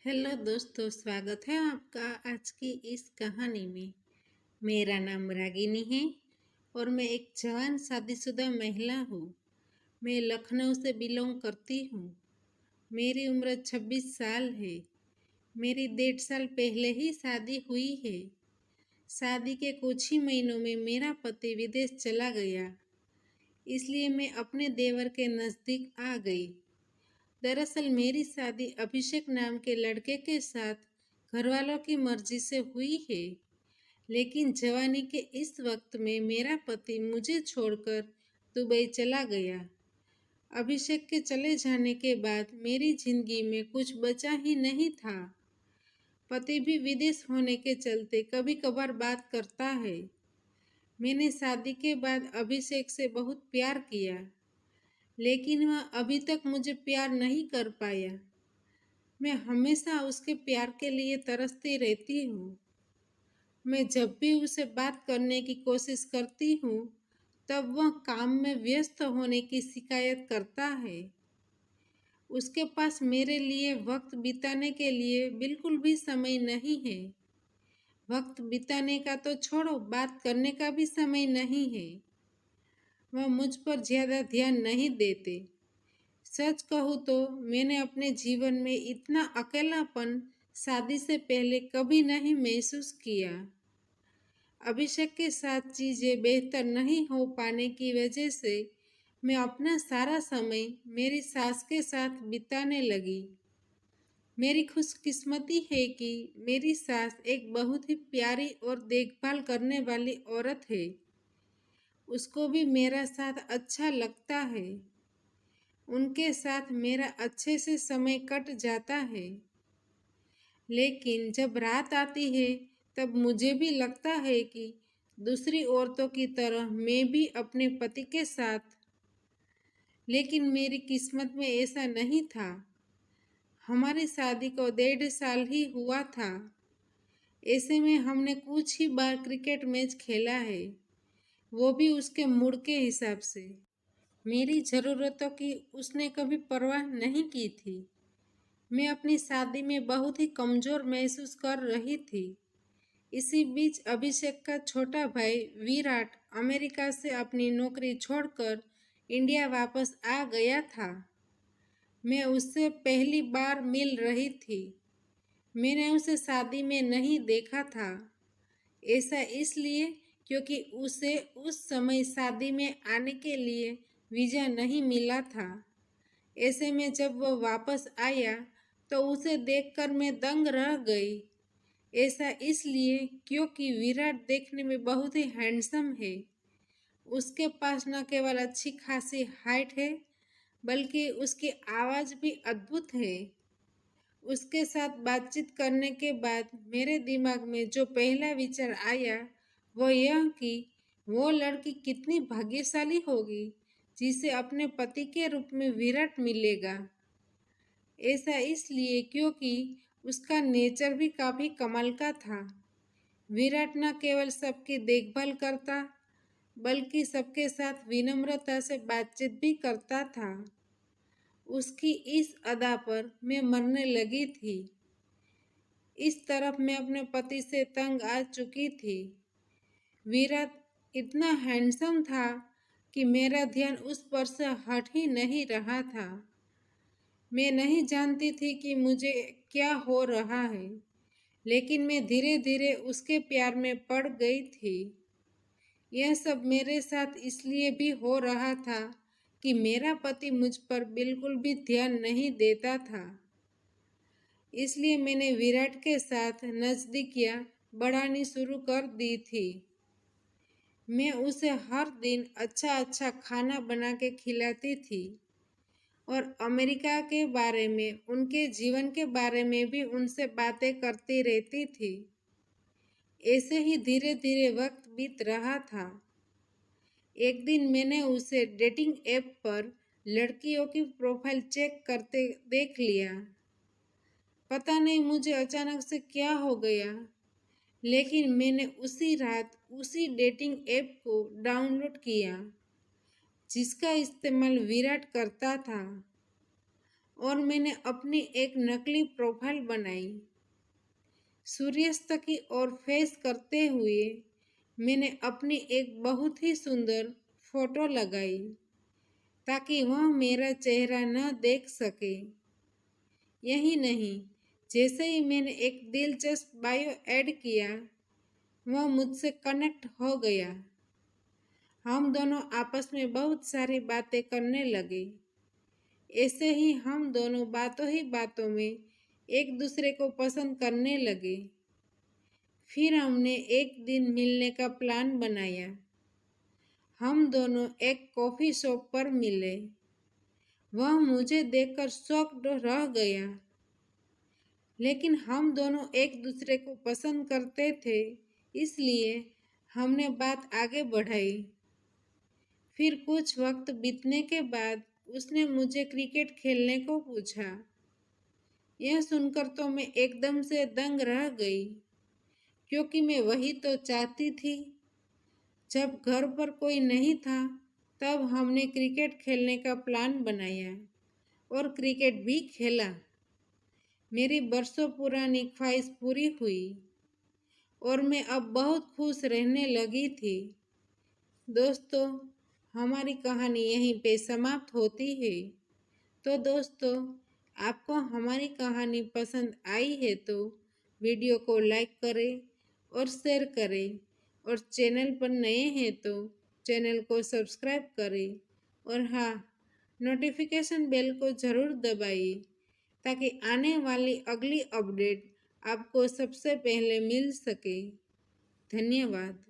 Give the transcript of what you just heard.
Hello दोस्तों, स्वागत है आपका आज की इस कहानी में। मेरा नाम रागिनी है और मैं एक जवान शादीशुदा महिला हूँ। मैं लखनऊ से बिलोंग करती हूँ। मेरी उम्र 26 साल है। मेरी 1.5 साल पहले ही शादी हुई है। शादी के कुछ ही महीनों में मेरा पति विदेश चला गया, इसलिए मैं अपने देवर के नज़दीक आ गई। दरअसल मेरी शादी अभिषेक नाम के लड़के के साथ घरवालों की मर्जी से हुई है, लेकिन जवानी के इस वक्त में मेरा पति मुझे छोड़कर दुबई चला गया। अभिषेक के चले जाने के बाद मेरी जिंदगी में कुछ बचा ही नहीं था। पति भी विदेश होने के चलते कभी कभार बात करता है। मैंने शादी के बाद अभिषेक से बहुत प्यार किया, लेकिन वह अभी तक मुझे प्यार नहीं कर पाया। मैं हमेशा उसके प्यार के लिए तरसती रहती हूँ। मैं जब भी उसे बात करने की कोशिश करती हूँ, तब वह काम में व्यस्त होने की शिकायत करता है। उसके पास मेरे लिए वक्त बिताने के लिए बिल्कुल भी समय नहीं है। वक्त बिताने का तो छोड़ो, बात करने का भी समय नहीं है। वह मुझ पर ज़्यादा ध्यान नहीं देते। सच कहूँ तो मैंने अपने जीवन में इतना अकेलापन शादी से पहले कभी नहीं महसूस किया। अभिषेक के साथ चीज़ें बेहतर नहीं हो पाने की वजह से मैं अपना सारा समय मेरी सास के साथ बिताने लगी। मेरी खुशकिस्मती है कि मेरी सास एक बहुत ही प्यारी और देखभाल करने वाली औरत है। उसको भी मेरा साथ अच्छा लगता है। उनके साथ मेरा अच्छे से समय कट जाता है। लेकिन जब रात आती है, तब मुझे भी लगता है कि दूसरी औरतों की तरह मैं भी अपने पति के साथ, लेकिन मेरी किस्मत में ऐसा नहीं था। हमारी शादी को 1.5 साल ही हुआ था। ऐसे में हमने कुछ ही बार क्रिकेट मैच खेला है, वो भी उसके मूड के हिसाब से। मेरी ज़रूरतों की उसने कभी परवाह नहीं की थी। मैं अपनी शादी में बहुत ही कमज़ोर महसूस कर रही थी। इसी बीच अभिषेक का छोटा भाई विराट अमेरिका से अपनी नौकरी छोड़कर इंडिया वापस आ गया था। मैं उससे पहली बार मिल रही थी। मैंने उसे शादी में नहीं देखा था। ऐसा इसलिए क्योंकि उसे उस समय शादी में आने के लिए वीज़ा नहीं मिला था। ऐसे में जब वह वापस आया तो उसे देखकर मैं दंग रह गई। ऐसा इसलिए क्योंकि विराट देखने में बहुत ही हैंडसम है। उसके पास न केवल अच्छी खासी हाइट है, बल्कि उसकी आवाज़ भी अद्भुत है। उसके साथ बातचीत करने के बाद मेरे दिमाग में जो पहला विचार आया वो यह कि वो लड़की कितनी भाग्यशाली होगी जिसे अपने पति के रूप में विराट मिलेगा। ऐसा इसलिए क्योंकि उसका नेचर भी काफ़ी कमाल का था। विराट न केवल सबकी देखभाल करता, बल्कि सबके साथ विनम्रता से बातचीत भी करता था। उसकी इस अदा पर मैं मरने लगी थी। इस तरफ मैं अपने पति से तंग आ चुकी थी। विराट इतना हैंडसम था कि मेरा ध्यान उस पर से हट ही नहीं रहा था। मैं नहीं जानती थी कि मुझे क्या हो रहा है, लेकिन मैं धीरे धीरे उसके प्यार में पड़ गई थी। यह सब मेरे साथ इसलिए भी हो रहा था कि मेरा पति मुझ पर बिल्कुल भी ध्यान नहीं देता था। इसलिए मैंने विराट के साथ नज़दीकियाँ बढ़ानी शुरू कर दी थी। मैं उसे हर दिन अच्छा अच्छा खाना बना के खिलाती थी और अमेरिका के बारे में, उनके जीवन के बारे में भी उनसे बातें करती रहती थी। ऐसे ही धीरे धीरे वक्त बीत रहा था। एक दिन मैंने उसे डेटिंग ऐप पर लड़कियों की प्रोफाइल चेक करते देख लिया। पता नहीं मुझे अचानक से क्या हो गया, लेकिन मैंने उसी रात उसी डेटिंग ऐप को डाउनलोड किया जिसका इस्तेमाल विराट करता था। और मैंने अपनी एक नकली प्रोफाइल बनाई। सूर्यास्त की ओर फेस करते हुए मैंने अपनी एक बहुत ही सुंदर फोटो लगाई ताकि वह मेरा चेहरा न देख सके। यही नहीं, जैसे ही मैंने एक दिलचस्प बायो ऐड किया, वह मुझसे कनेक्ट हो गया। हम दोनों आपस में बहुत सारी बातें करने लगे। ऐसे ही हम दोनों बातों ही बातों में एक दूसरे को पसंद करने लगे। फिर हमने एक दिन मिलने का प्लान बनाया। हम दोनों एक कॉफ़ी शॉप पर मिले। वह मुझे देखकर शॉक्ड रह गया, लेकिन हम दोनों एक दूसरे को पसंद करते थे, इसलिए हमने बात आगे बढ़ाई। फिर कुछ वक्त बीतने के बाद उसने मुझे क्रिकेट खेलने को पूछा। यह सुनकर तो मैं एकदम से दंग रह गई, क्योंकि मैं वही तो चाहती थी। जब घर पर कोई नहीं था, तब हमने क्रिकेट खेलने का प्लान बनाया और क्रिकेट भी खेला। मेरी बरसों पुरानी ख्वाहिश पूरी हुई और मैं अब बहुत खुश रहने लगी थी। दोस्तों, हमारी कहानी यहीं पे समाप्त होती है। तो दोस्तों, आपको हमारी कहानी पसंद आई है तो वीडियो को लाइक करें और शेयर करें, और चैनल पर नए हैं तो चैनल को सब्सक्राइब करें, और हाँ, नोटिफिकेशन बेल को ज़रूर दबाइए ताकि आने वाली अगली अपडेट आपको सबसे पहले मिल सके। धन्यवाद।